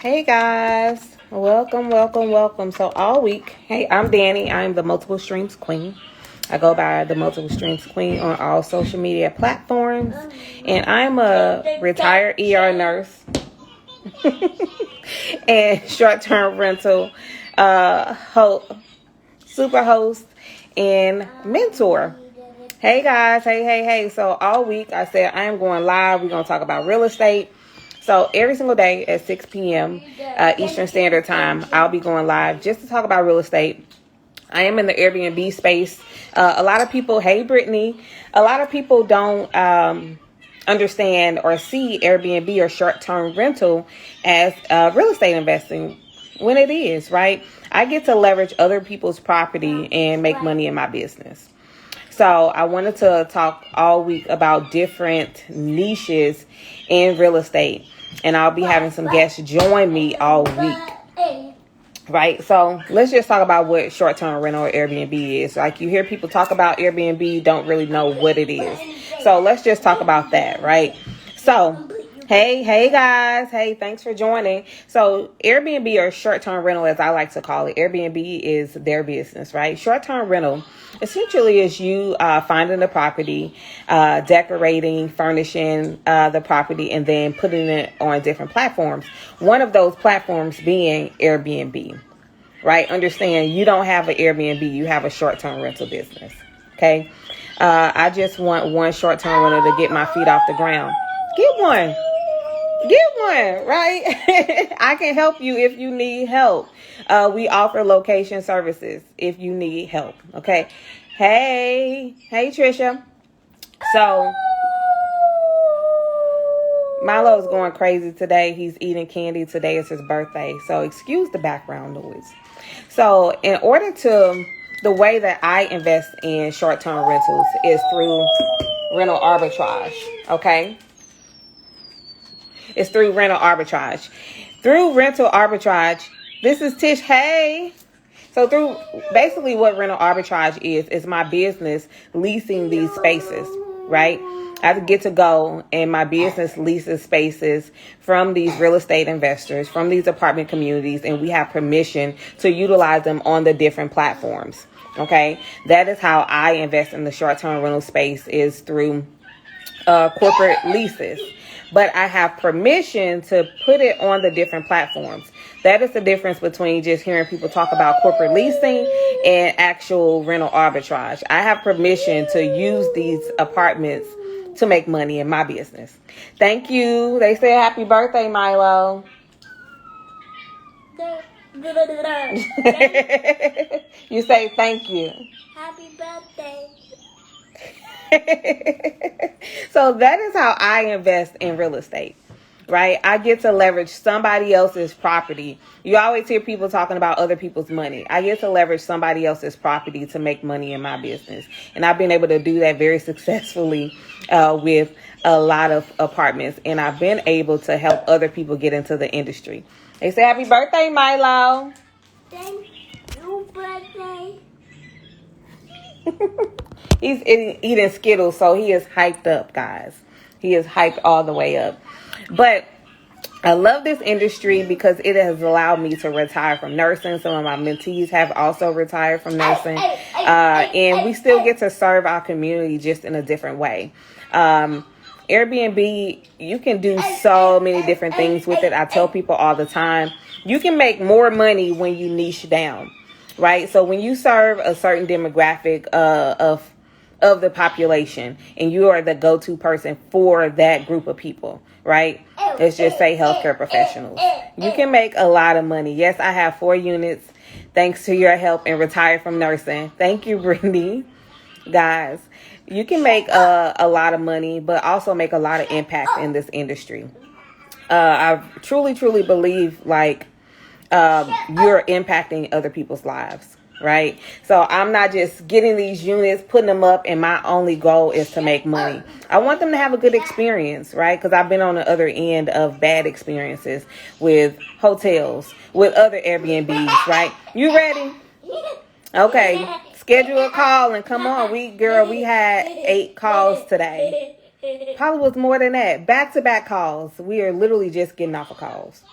Hey guys, welcome. So all week, hey, I'm Danny. I'm the Multiple Streams Queen. I go by the Multiple Streams Queen on all social media platforms, and I'm a retired ER nurse and short-term rental super host and mentor. Hey guys, hey. So all week I said I am going live. We're going to talk about real estate. So every single day at 6 p.m. Eastern Standard Time, I'll be going live just to talk about real estate. I am in the Airbnb space. A lot of people, hey Brittany, a lot of people don't understand or see Airbnb or short-term rental as real estate investing when it is, right? I get to leverage other people's property and make money in my business. So I wanted to talk all week about different niches in real estate. And I'll be having some guests join me all week. Right? So let's just talk about what short-term rental or Airbnb is. Like you hear people talk about Airbnb, don't really know what it is. So let's just talk about that, right? So hey guys. Hey, thanks for joining. So Airbnb or short-term rental, as I like to call it, Airbnb is their business, right? Short-term rental essentially is you finding the property, decorating, furnishing the property, and then putting it on different platforms. One of those platforms being Airbnb, right? Understand you don't have an Airbnb, you have a short-term rental business, okay? I just want one short-term rental to get my feet off the ground. Get one. Right? I can help you if you need help. We offer location services if you need help. Okay. Hey, Trisha. So Milo's going crazy today. He's eating candy. Today is his birthday. So excuse the background noise. So the way that I invest in short-term rentals is through rental arbitrage. Okay. It's through rental arbitrage. Through rental arbitrage, this is Tish. Hey. So through basically what rental arbitrage is my business leasing these spaces, right? I get to go and my business leases spaces from these real estate investors, from these apartment communities, and we have permission to utilize them on the different platforms. Okay. That is how I invest in the short-term rental space, is through corporate leases. But I have permission to put it on the different platforms. That is the difference between just hearing people talk about corporate leasing and actual rental arbitrage. I have permission to use these apartments to make money in my business. Thank you. They say happy birthday, Milo. You say thank you. Happy birthday. So that is how I invest in real estate, right? I get to leverage somebody else's property. You always hear people talking about other people's money. I get to leverage somebody else's property to make money in my business. And I've been able to do that very successfully with a lot of apartments. And I've been able to help other people get into the industry. They say happy birthday, Milo. Thank you, birthday. He's eating Skittles, so he is hyped up, guys. He is hyped all the way up. But I love this industry because it has allowed me to retire from nursing. Some of my mentees have also retired from nursing. And we still get to serve our community just in a different way. Airbnb, you can do so many different things with it. I tell people all the time, you can make more money when you niche down, right? So when you serve a certain demographic of the population and you are the go-to person for that group of people, right? Let's just say healthcare professionals. You can make a lot of money. Yes, I have 4 units thanks to your help and retired from nursing. Thank you, Brittany. Guys, you can make a lot of money, but also make a lot of impact in this industry. I truly believe like you're impacting other people's lives, right? So I'm not just getting these units, putting them up, and my only goal is to make money. I want them to have a good experience, right? Because I've been on the other end of bad experiences with hotels, with other Airbnbs, right? You ready? Okay. Schedule a call and come on. We had 8 calls today. Probably was more than that. Back-to-back calls. We are literally just getting off of calls.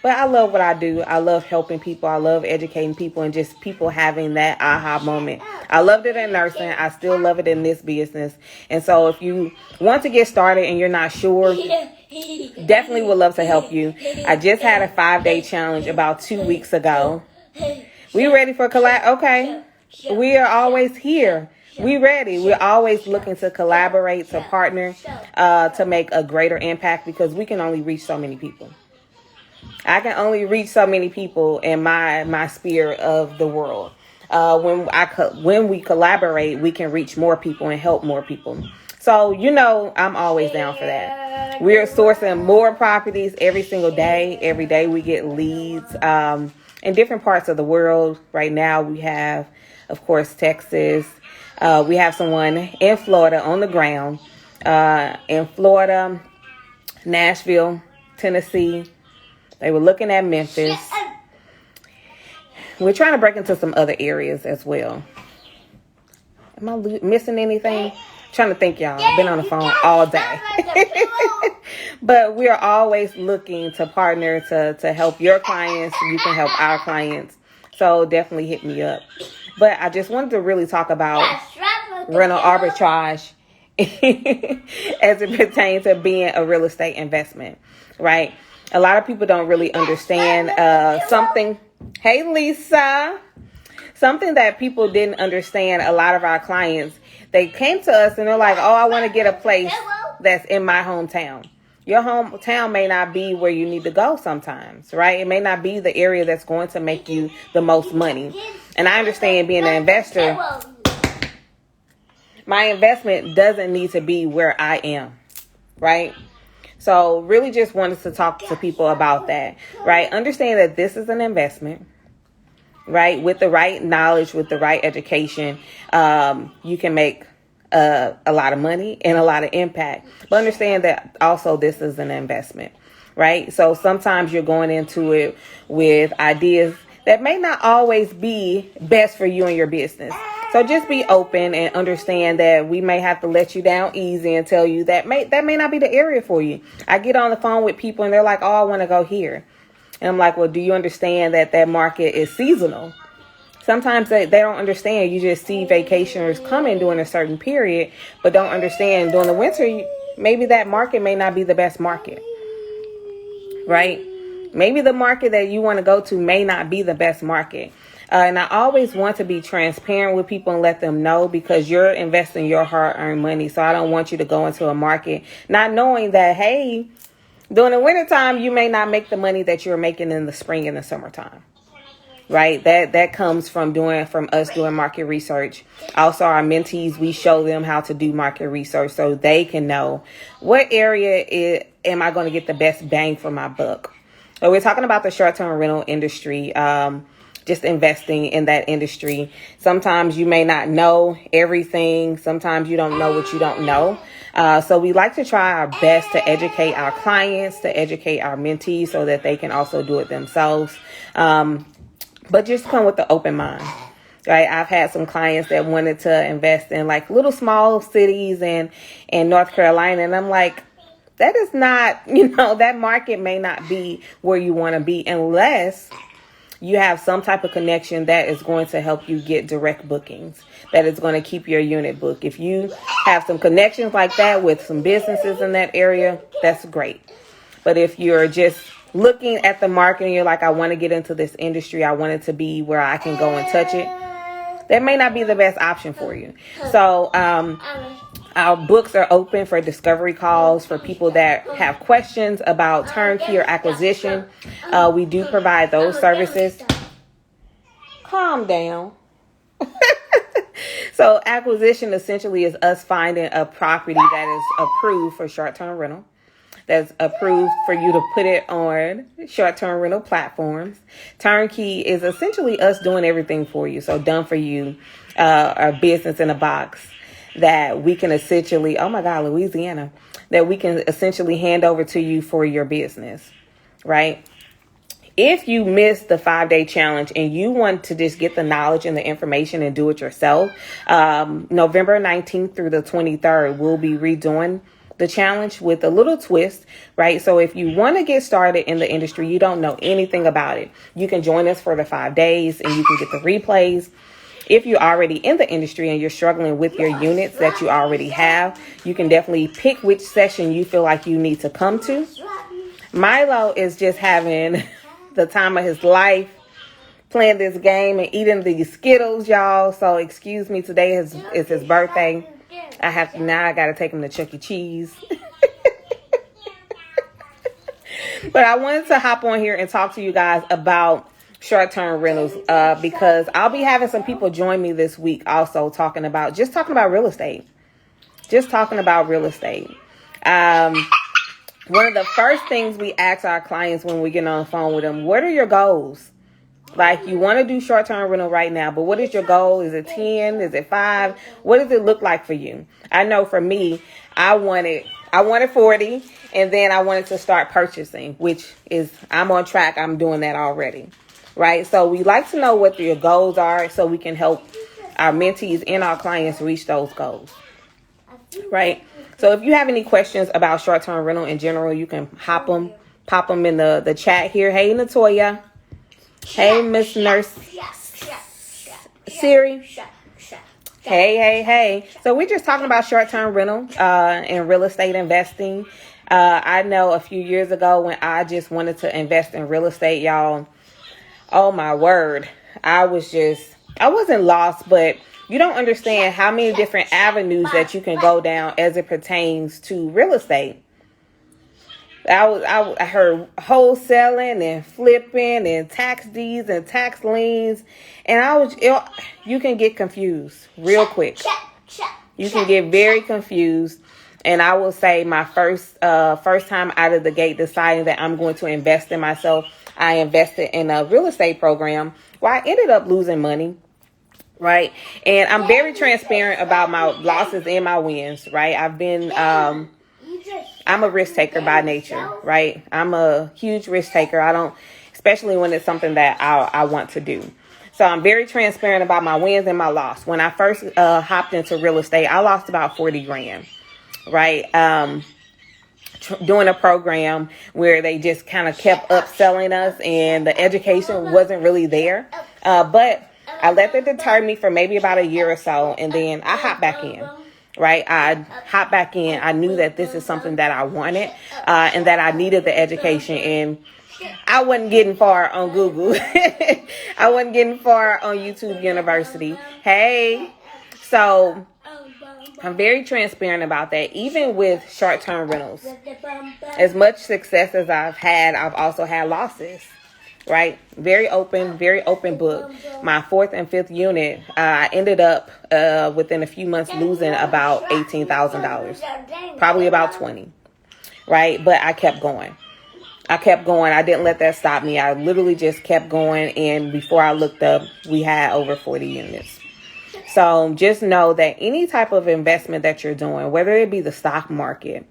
But I love what I do. I love helping people. I love educating people and just people having that aha moment. I loved it in nursing. I still love it in this business. And so if you want to get started and you're not sure, definitely would love to help you. I just had a 5-day challenge about 2 weeks ago. We ready for collab? Okay. We are always here. We ready. We're always looking to collaborate, to partner, to make a greater impact because we can only reach so many people. I can only reach so many people in my sphere of the world. When we collaborate, we can reach more people and help more people. So, I'm always down for that. We're sourcing more properties every single day. Every day we get leads in different parts of the world. Right now we have, of course, Texas. We have someone in Florida on the ground, in Florida, Nashville, Tennessee. They were looking at Memphis. We're trying to break into some other areas as well. Am I missing anything? Trying to think, y'all. I've been on the phone all day. But we are always looking to partner to help your clients. You can help our clients. So definitely hit me up. But I just wanted to really talk about rental arbitrage as it pertains to being a real estate investment, right? A lot of people don't really understand something. Hey, Lisa. Something that people didn't understand, a lot of our clients, they came to us and they're like, oh, I want to get a place that's in my hometown. Your hometown may not be where you need to go sometimes, right? It may not be the area that's going to make you the most money. And I understand being an investor, my investment doesn't need to be where I am, right? So really just wanted to talk to people about that, right? Understand that this is an investment, right? With the right knowledge, with the right education, you can make a lot of money and a lot of impact. But understand that also this is an investment, right? So sometimes you're going into it with ideas that may not always be best for you and your business. So just be open and understand that we may have to let you down easy and tell you that may not be the area for you. I get on the phone with people and they're like, oh, I want to go here. And I'm like, well, do you understand that market is seasonal? Sometimes they don't understand. You just see vacationers coming during a certain period, but don't understand during the winter, maybe that market may not be the best market, right? Maybe the market that you want to go to may not be the best market. And I always want to be transparent with people and let them know because you're investing your hard-earned money. So I don't want you to go into a market not knowing that, hey, during the wintertime, you may not make the money that you're making in the spring and the summertime. Right. That comes from us doing market research. Also, our mentees, we show them how to do market research so they can know what area am I going to get the best bang for my buck. So we're talking about the short-term rental industry, just investing in that industry. Sometimes you may not know everything. Sometimes you don't know what you don't know. So we like to try our best to educate our clients, to educate our mentees so that they can also do it themselves. But just come with the open mind, right? I've had some clients that wanted to invest in like little small cities in North Carolina. And I'm like, that is not, that market may not be where you want to be unless you have some type of connection that is going to help you get direct bookings, that is going to keep your unit booked. If you have some connections like that with some businesses in that area, that's great. But if you're just looking at the market and you're like, I want to get into this industry, I want it to be where I can go and touch it, that may not be the best option for you. So our books are open for discovery calls for people that have questions about turnkey or acquisition. We do provide those services. Calm down. So acquisition essentially is us finding a property that is approved for short-term rental, that's approved for you to put it on short-term rental platforms. Turnkey is essentially us doing everything for you. So done for you, our business in a box that we can essentially, oh my God, Louisiana, that we can essentially hand over to you for your business, right? If you missed the 5-day challenge and you want to just get the knowledge and the information and do it yourself, November 19th through the 23rd, we'll be redoing the challenge with a little twist, right? So if you want to get started in the industry, you don't know anything about it, you can join us for the 5 days and you can get the replays. If you're already in the industry and you're struggling with your units that you already have, you can definitely pick which session you feel like you need to come to. Milo is just having the time of his life playing this game and eating these Skittles, y'all. So excuse me, today is his birthday. I got to take him to Chuck E. Cheese. But I wanted to hop on here and talk to you guys about short-term rentals because I'll be having some people join me this week also talking about real estate. Just talking about real estate. One of the first things we ask our clients when we get on the phone with them, what are your goals? Like, you want to do short-term rental right now, but what is your goal? Is it 10? Is it 5? What does it look like for you? I know for me, I wanted 40, and then I wanted to start purchasing, which is, I'm on track. I'm doing that already, right? So we like to know what your goals are so we can help our mentees and our clients reach those goals, right? So if you have any questions about short-term rental in general, you can pop them in the chat here. Hey, Natoya. Hey, Miss Nurse Siri. Hey. So we're just talking about short-term rental and real estate investing. I know a few years ago when I just wanted to invest in real estate, y'all, oh my word, I wasn't lost, but you don't understand how many different avenues that you can go down as it pertains to real estate. I heard wholesaling and flipping and tax deeds and tax liens, and you can get confused real quick. You can get very confused. And I will say my first time out of the gate deciding that I'm going to invest in myself, I invested in a real estate program where I ended up losing money. Right. And I'm very transparent about my losses and my wins. Right. I'm a risk taker by nature, right? I'm a huge risk taker. Especially when it's something that I want to do. So I'm very transparent about my wins and my loss. When I first hopped into real estate, I lost about 40 grand, right? Doing a program where they just kind of kept upselling us and the education wasn't really there. But I let that deter me for maybe about a year or so. And then I hopped back in. Right. I hopped back in. I knew that this is something that I wanted and that I needed the education. And I wasn't getting far on Google. I wasn't getting far on YouTube University. Hey. So I'm very transparent about that. Even with short-term rentals, as much success as I've had, I've also had losses. Right. Very open book. My 4th and 5th unit, I ended up within a few months losing about $18,000, probably about 20. Right. But I kept going. I didn't let that stop me. I literally just kept going. And before I looked up, we had over 40 units. So just know that any type of investment that you're doing, whether it be the stock market,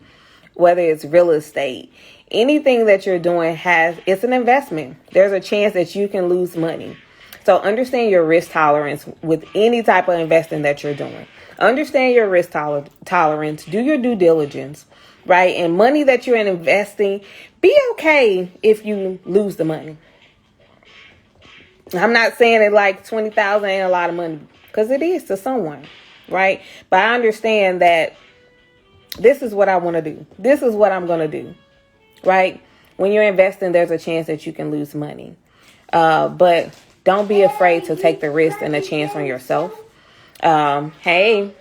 whether it's real estate, anything that you're doing it's an investment. There's a chance that you can lose money. So understand your risk tolerance with any type of investing that you're doing. Understand your risk tolerance. Do your due diligence, right? And money that you're investing, be okay if you lose the money. I'm not saying it like 20,000 ain't a lot of money, because it is to someone, right? But I understand that this is what I want to do. This is what I'm going to do. Right? When you're investing, there's a chance that you can lose money. But don't be afraid to take the risk and a chance on yourself. Hey.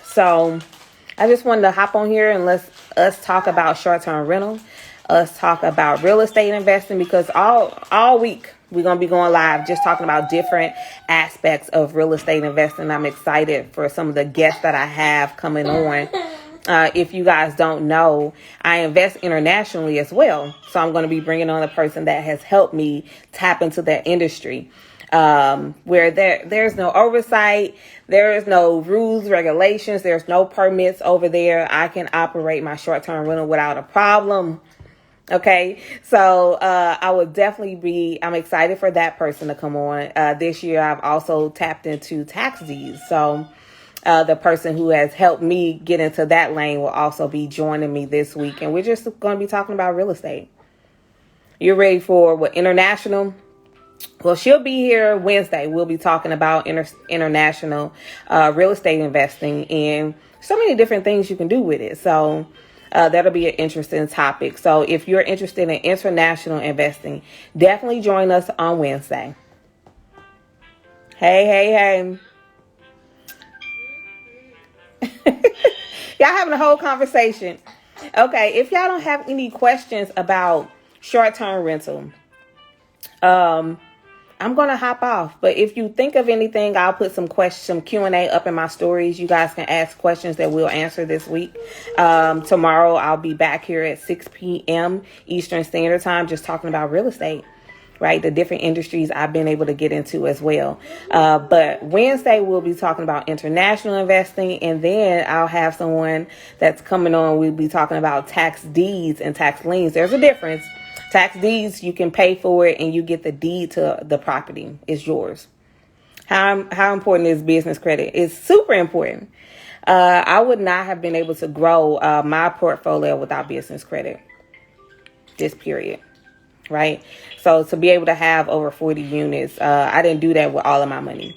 So I just wanted to hop on here and let's us talk about short-term rental. Us talk about real estate investing, because all week we're going to be going live just talking about different aspects of real estate investing. I'm excited for some of the guests that I have coming on. If you guys don't know, I invest internationally as well. So I'm going to be bringing on a person that has helped me tap into that industry, where there's no oversight. There is no rules, regulations. There's no permits over there. I can operate my short-term rental without a problem. Okay. So, I would definitely I'm excited for that person to come on. This year, I've also tapped into tax deeds. So, The person who has helped me get into that lane will also be joining me this week. And we're just going to be talking about real estate. You're ready for what, international? Well, she'll be here Wednesday. We'll be talking about international real estate investing and so many different things you can do with it. So that'll be an interesting topic. So if you're interested in international investing, definitely join us on Wednesday. Hey. Y'all having a whole conversation. Okay, if y'all don't have any questions about short-term rental, I'm going to hop off. But if you think of anything, I'll put some Q&A up in my stories. You guys can ask questions that we'll answer this week. Tomorrow, I'll be back here at 6 p.m. Eastern Standard Time, just talking about real estate, right? The different industries I've been able to get into as well. But Wednesday, we'll be talking about international investing. And then I'll have someone that's coming on. We'll be talking about tax deeds and tax liens. There's a difference. Tax deeds, you can pay for it and you get the deed to the property. It's yours. How important is business credit? It's super important. I would not have been able to grow my portfolio without business credit. This period. Right? So to be able to have over 40 units, I didn't do that with all of my money.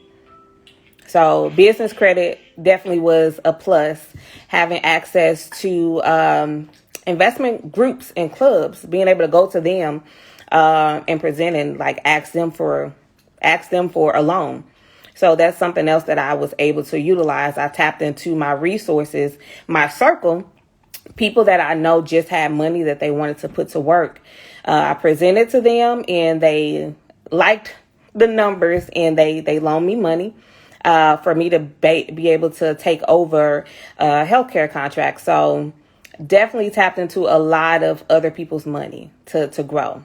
So business credit definitely was a plus. Having access to investment groups and clubs, being able to go to them and present and like ask them for a loan. So that's something else that I was able to utilize. I tapped into my resources, my circle, people that I know just had money that they wanted to put to work. I presented to them and they liked the numbers and they loaned me money for me to be able to take over healthcare contracts. So definitely tapped into a lot of other people's money to grow.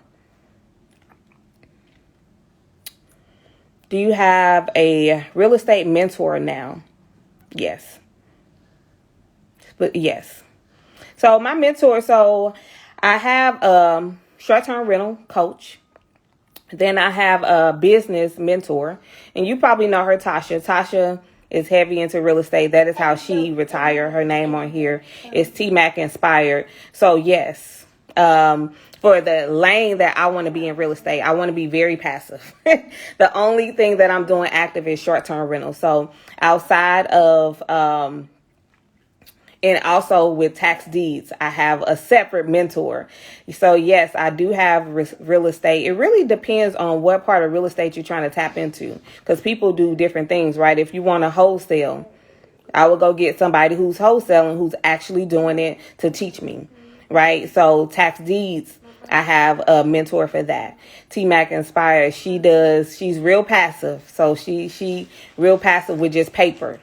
Do you have a real estate mentor now? Yes. But yes. So my mentor, I have a short-term rental coach. Then I have a business mentor. And you probably know her, Tasha. Tasha is heavy into real estate. That is how she retired. Her name on here is T-Mac Inspired. So yes, for the lane that I want to be in real estate, I want to be very passive. The only thing that I'm doing active is short-term rental. So outside of, and also with tax deeds, I have a separate mentor. So yes, I do have real estate. It really depends on what part of real estate you're trying to tap into, because people do different things, right? If you want to wholesale, I will go get somebody who's wholesaling, who's actually doing it to teach me, right? So tax deeds, I have a mentor for that. T-Mac Inspired, she's real passive. So she real passive with just paper.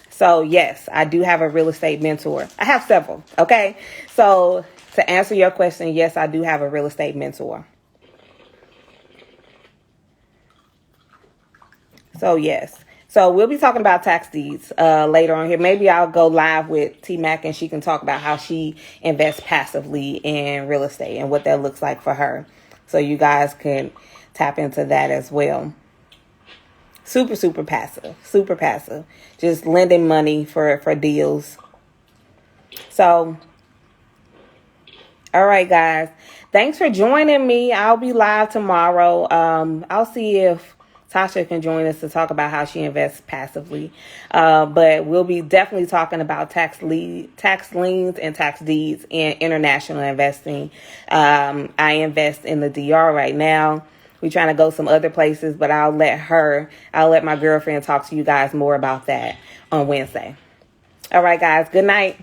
So yes, I do have a real estate mentor. I have several. Okay. So to answer your question, yes, I do have a real estate mentor. So yes. So we'll be talking about tax deeds later on here. Maybe I'll go live with T-Mac and she can talk about how she invests passively in real estate and what that looks like for her. So you guys can tap into that as well. Super passive, just lending money for deals. So, all right, guys, thanks for joining me. I'll be live tomorrow. I'll see if Tasha can join us to talk about how she invests passively. But we'll be definitely talking about tax liens and tax deeds and international investing. I invest in the DR right now. We're trying to go some other places, but I'll let my girlfriend talk to you guys more about that on Wednesday. All right, guys. Good night.